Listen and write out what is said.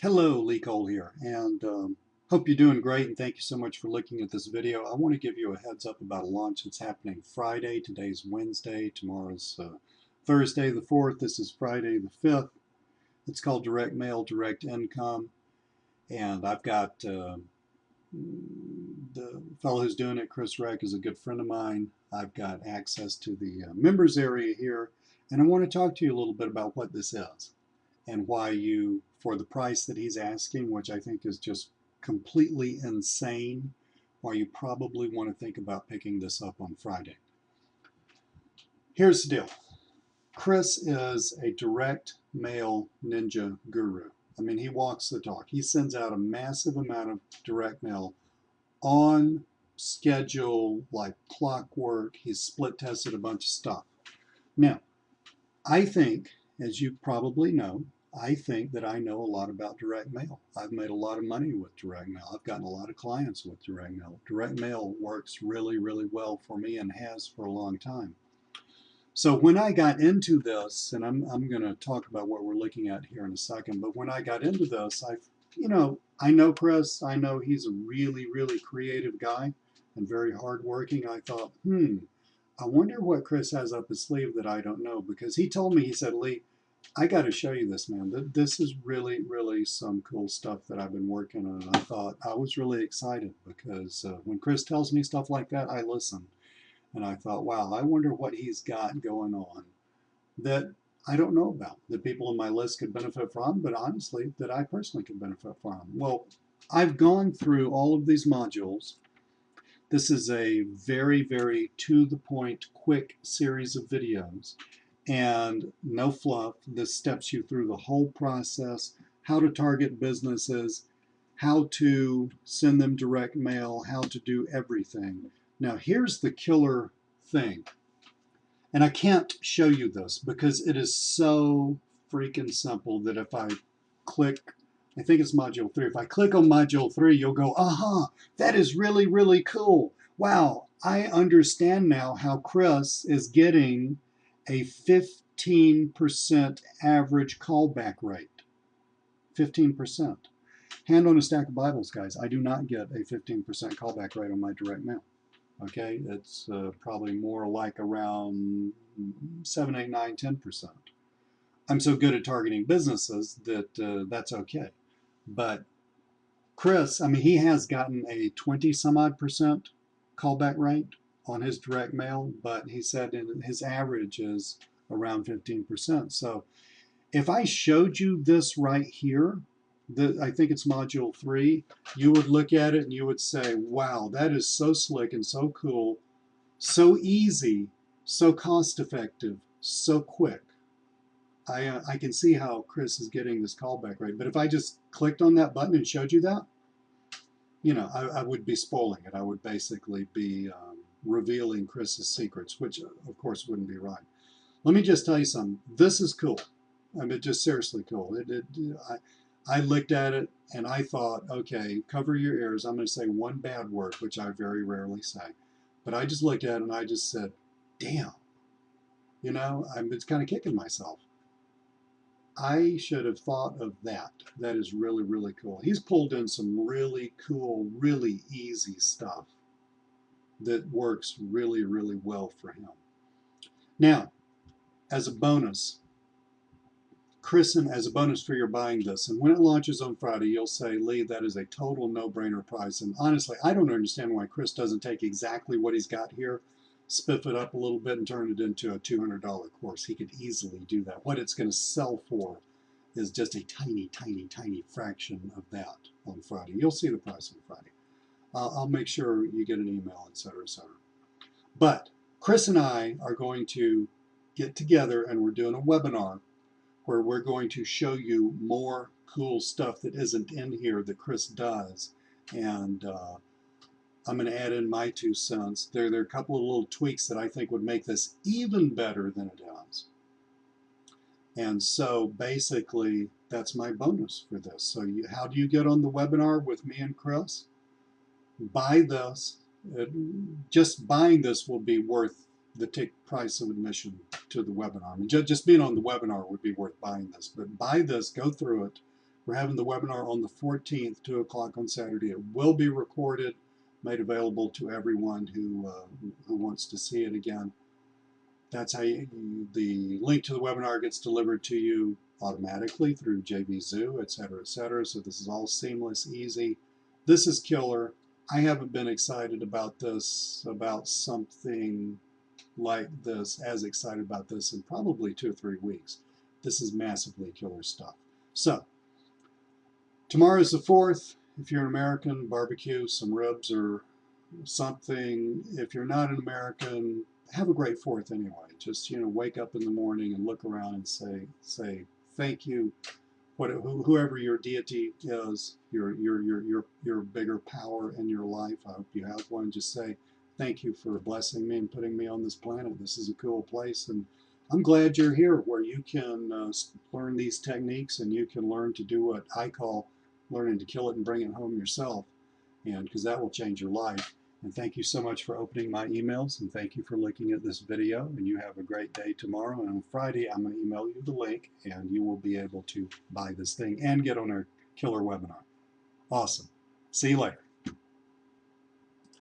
Hello, Lee Cole here, and hope you're doing great, and thank you so much for looking at this video. I want to give you a heads up about a launch that's happening Friday. Today's Wednesday, tomorrow's Thursday the 4th. This is Friday the 5th. It's called Direct Mail, Direct Income, and I've got the fellow who's doing it, Chris Reck, is a good friend of mine. I've got access to the members area here, and I want to talk to you a little bit about what this is and why you, for the price that he's asking, which I think is just completely insane, why you probably want to think about picking this up on Friday. Here's the deal. Chris is a direct mail ninja guru. I mean, he walks the talk. He sends out a massive amount of direct mail on schedule, like clockwork. He's split tested a bunch of stuff. Now, I think, as you probably know, I think that I know a lot about direct mail. I've made a lot of money with direct mail. I've gotten a lot of clients with direct mail. Direct mail works really, really well for me and has for a long time. So when I got into this, and I'm going to talk about what we're looking at here in a second, but when I got into this, I know Chris. I know he's a really, really creative guy and very hardworking. I thought, I wonder what Chris has up his sleeve that I don't know, because he told me, he said, Lee, I got to show you this, man. This is really, really some cool stuff that I've been working on. And I thought, I was really excited because when Chris tells me stuff like that, I listen. And I thought, wow, I wonder what he's got going on that I don't know about, that people on my list could benefit from, but honestly, that I personally could benefit from. Well, I've gone through all of these modules. This is a very, very to the point, quick series of videos and no fluff. This steps you through the whole process, how to target businesses, how to send them direct mail, how to do everything. Now, here's the killer thing. And I can't show you this because it is so freaking simple that if I click, I think it's module 3. If I click on module 3, you'll go, aha, that is really, really cool. Wow, I understand now how Chris is getting a 15% average callback rate. 15%. Hand on a stack of Bibles, guys. I do not get a 15% callback rate on my direct mail. Okay, it's probably more like around 7, 8, 9, 10%. I'm so good at targeting businesses that that's okay. But Chris, I mean, he has gotten a 20 some odd percent callback rate on his direct mail, but he said his average is around 15%. So if I showed you this right here, I think it's module 3, you would look at it and you would say, wow, that is so slick and so cool, so easy, so cost effective, so quick. I can see how Chris is getting this callback rate, but if I just clicked on that button and showed you that, I would be spoiling it. I would basically be revealing Chris's secrets, which of course wouldn't be right. Let me just tell you something. This is cool. I mean, just seriously cool. I looked at it and I thought, okay, cover your ears. I'm going to say one bad word, which I very rarely say. But I just looked at it and I just said, damn, I'm just kind of kicking myself. I should have thought of that. That is really, really cool. He's pulled in some really cool, really easy stuff that works really, really well for him. Now, as a bonus, Christen, as a bonus for your buying this, and when it launches on Friday, you'll say, Lee, that is a total no-brainer price. And honestly, I don't understand why Chris doesn't take exactly what he's got here, spiff it up a little bit, and turn it into a $200 course. He could easily do that. What it's going to sell for is just a tiny, tiny, tiny fraction of that on Friday. You'll see the price on Friday. I'll make sure you get an email, etc., etc. But Chris and I are going to get together, and we're doing a webinar where we're going to show you more cool stuff that isn't in here that Chris does. And I'm going to add in my 2 cents. There are a couple of little tweaks that I think would make this even better than it is. And so basically, that's my bonus for this. So how do you get on the webinar with me and Chris? Buy this. Just buying this will be worth the price of admission to the webinar. I mean, just being on the webinar would be worth buying this. But buy this, go through it, We're having the webinar on the 14th, 2 o'clock on Saturday. It will be recorded, made available to everyone who wants to see it again. That's how the link to the webinar gets delivered to you automatically through JVZoo, et cetera, et cetera. So this is all seamless, easy. This is killer. I haven't been excited about this, about something like this, as excited about this in probably 2 or 3 weeks. This is massively killer stuff. So tomorrow's the 4th. If you're an American, barbecue some ribs or something. If you're not an American, have a great 4th anyway. Just, wake up in the morning and look around and say thank you. Whoever your deity is, your bigger power in your life. I hope you have one. Just say thank you for blessing me and putting me on this planet. This is a cool place, and I'm glad you're here where you can learn these techniques and you can learn to do what I call learning to kill it and bring it home yourself, and because that will change your life. And thank you so much for opening my emails, and thank you for looking at this video, and you have a great day tomorrow. And on Friday, I'm going to email you the link, and you will be able to buy this thing and get on our killer webinar. Awesome. See you later.